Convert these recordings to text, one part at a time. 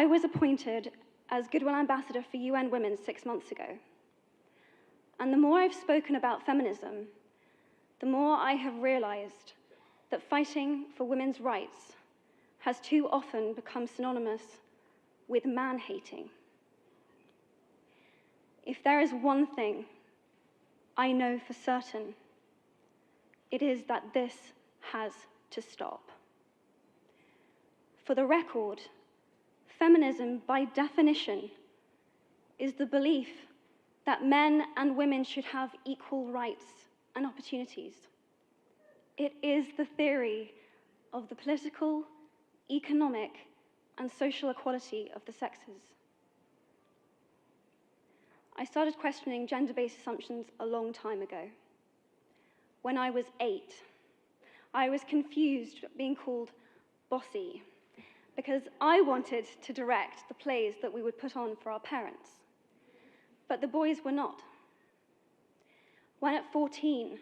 I was appointed as Goodwill Ambassador for UN Women 6 months ago. And the more I've spoken about feminism, the more I have realized that fighting for women's rights has too often become synonymous with man-hating. If there is one thing I know for certain, it is that this has to stop. For the record, feminism, by definition, is the belief that men and women should have equal rights and opportunities. It is the theory of the political, economic, and social equality of the sexes. I started questioning gender-based assumptions a long time ago. When I was 8, I was confused being called bossy because I wanted to direct the plays that we would put on for our parents, but the boys were not. When at 14,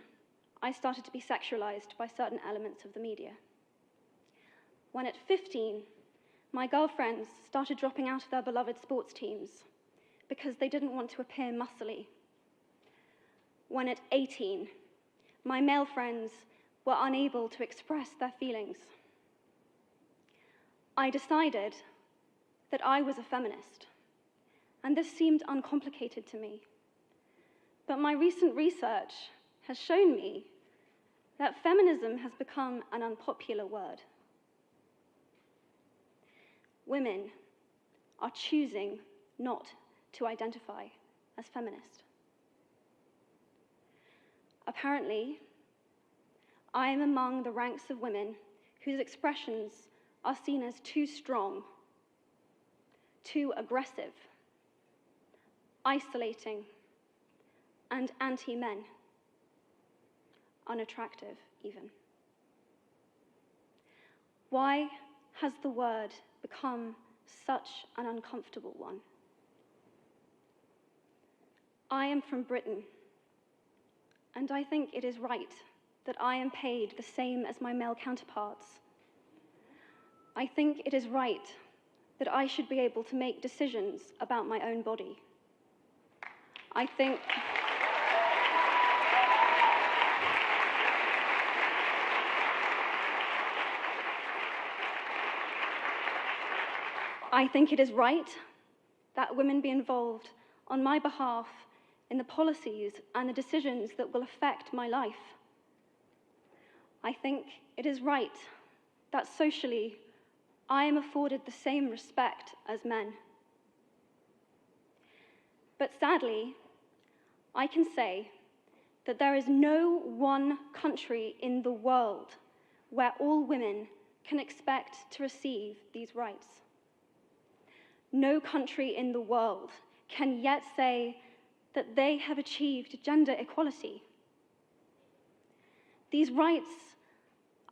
I started to be sexualized by certain elements of the media. When at 15, my girlfriends started dropping out of their beloved sports teams because they didn't want to appear muscly. When at 18, my male friends were unable to express their feelings. I decided that I was a feminist, and this seemed uncomplicated to me. But my recent research has shown me that feminism has become an unpopular word. Women are choosing not to identify as feminist. Apparently, I am among the ranks of women whose expressions are seen as too strong, too aggressive, isolating, and anti-men, unattractive even. Why has the word become such an uncomfortable one? I am from Britain, and I think it is right that I am paid the same as my male counterparts. I think it is right that I should be able to make decisions about my own body. I think it is right that women be involved on my behalf in the policies and the decisions that will affect my life. I think it is right that socially I am afforded the same respect as men. But sadly, I can say that there is no one country in the world where all women can expect to receive these rights. No country in the world can yet say that they have achieved gender equality. These rights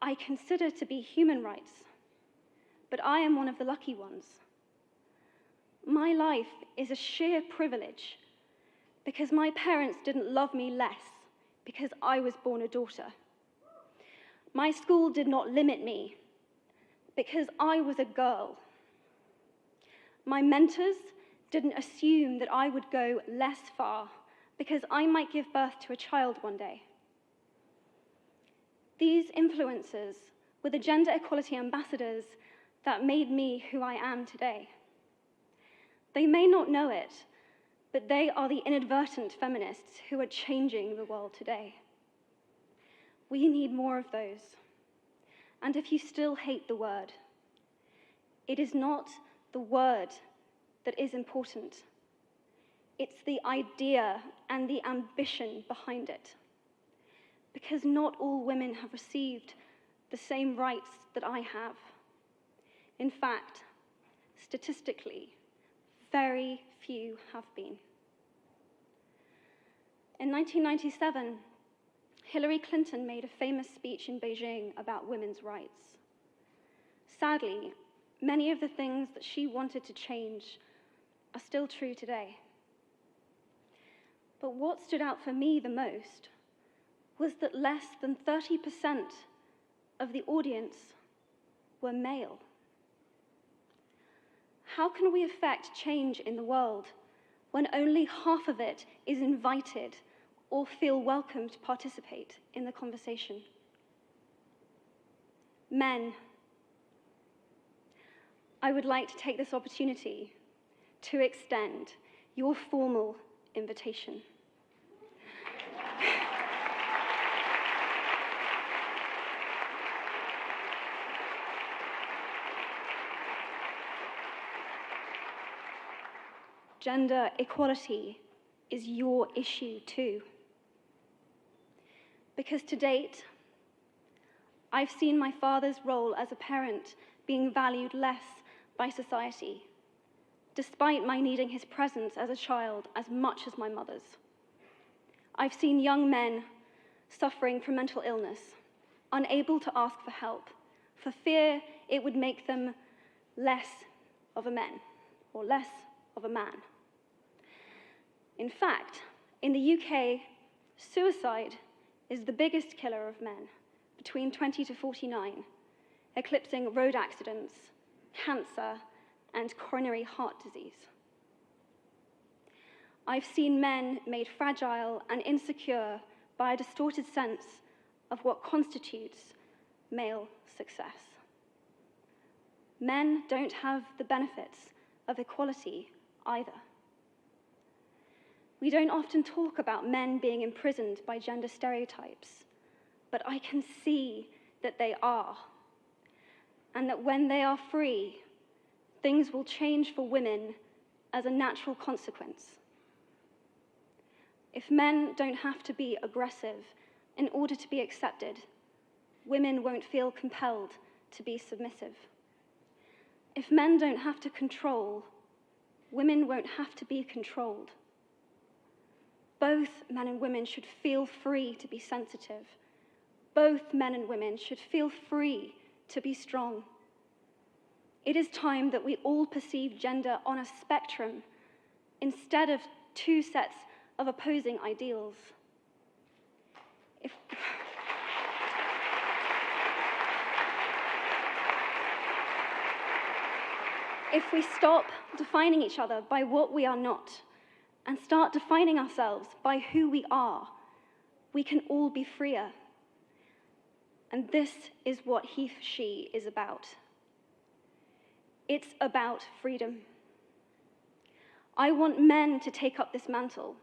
I consider to be human rights, but I am one of the lucky ones. My life is a sheer privilege because my parents didn't love me less because I was born a daughter. My school did not limit me because I was a girl. My mentors didn't assume that I would go less far because I might give birth to a child one day. These influences were the gender equality ambassadors that made me who I am today. They may not know it, but they are the inadvertent feminists who are changing the world today. We need more of those. And if you still hate the word, it is not the word that is important. It's the idea and the ambition behind it. Because not all women have received the same rights that I have. In fact, statistically, very few have been. In 1997, Hillary Clinton made a famous speech in Beijing about women's rights. Sadly, many of the things that she wanted to change are still true today. But what stood out for me the most was that less than 30% of the audience were male. How can we affect change in the world when only half of it is invited or feel welcome to participate in the conversation? Men, I would like to take this opportunity to extend your formal invitation. Gender equality is your issue too. Because to date, I've seen my father's role as a parent being valued less by society, despite my needing his presence as a child as much as my mother's. I've seen young men suffering from mental illness, unable to ask for help, for fear it would make them less of a man or less of a man. In fact, in the UK, suicide is the biggest killer of men between 20 to 49, eclipsing road accidents, cancer, and coronary heart disease. I've seen men made fragile and insecure by a distorted sense of what constitutes male success. Men don't have the benefits of equality either. We don't often talk about men being imprisoned by gender stereotypes, but I can see that they are, and that when they are free, things will change for women as a natural consequence. If men don't have to be aggressive in order to be accepted, women won't feel compelled to be submissive. If men don't have to control, women won't have to be controlled. Both men and women should feel free to be sensitive. Both men and women should feel free to be strong. It is time that we all perceive gender on a spectrum instead of two sets of opposing ideals. If we stop defining each other by what we are not, and start defining ourselves by who we are, we can all be freer. And this is what he for she is about. It's about freedom. I want men to take up this mantle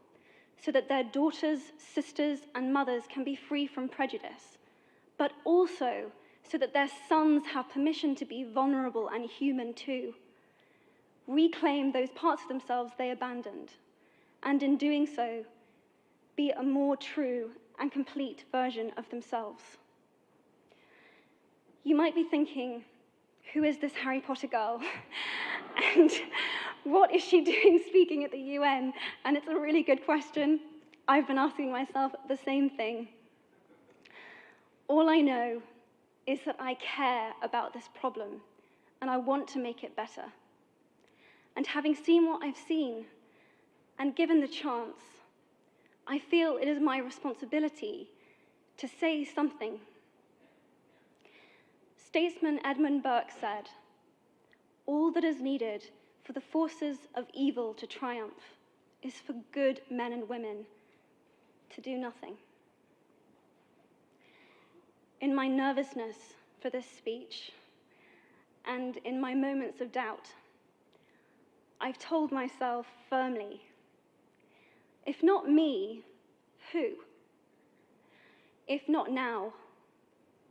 so that their daughters, sisters, and mothers can be free from prejudice, but also so that their sons have permission to be vulnerable and human too. Reclaim those parts of themselves they abandoned, and in doing so, be a more true and complete version of themselves. You might be thinking, who is this Harry Potter girl? And what is she doing speaking at the UN? And it's a really good question. I've been asking myself the same thing. All I know is that I care about this problem, and I want to make it better. And having seen what I've seen, and given the chance, I feel it is my responsibility to say something. Statesman Edmund Burke said, "All that is needed for the forces of evil to triumph is for good men and women to do nothing." In my nervousness for this speech, and in my moments of doubt, I've told myself firmly, if not me, who? If not now,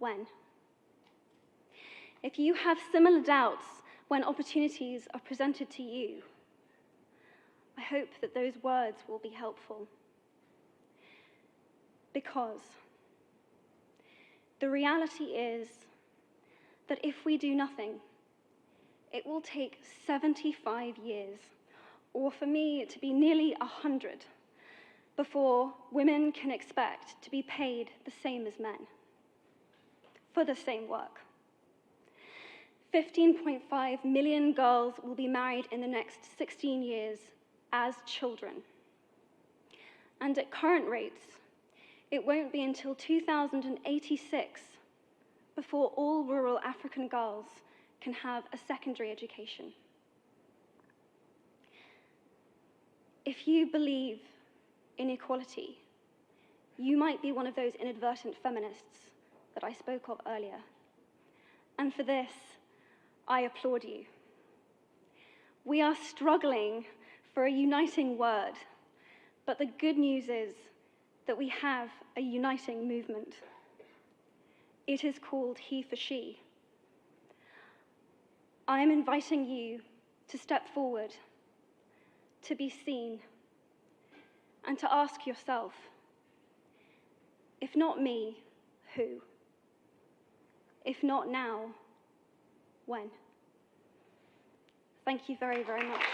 when? If you have similar doubts when opportunities are presented to you, I hope that those words will be helpful. Because the reality is that if we do nothing, it will take 75 years, or for me to be nearly 100, before women can expect to be paid the same as men for the same work. 15.5 million girls will be married in the next 16 years as children. And at current rates, it won't be until 2086 before all rural African girls can have a secondary education. if you believe in equality, you might be one of those inadvertent feminists that I spoke of earlier. And for this, I applaud you. We are struggling for a uniting word, but the good news is that we have a uniting movement. It is called He for She. I am inviting you to step forward, to be seen, and to ask yourself, if not me, who? If not now, when? Thank you very, very much.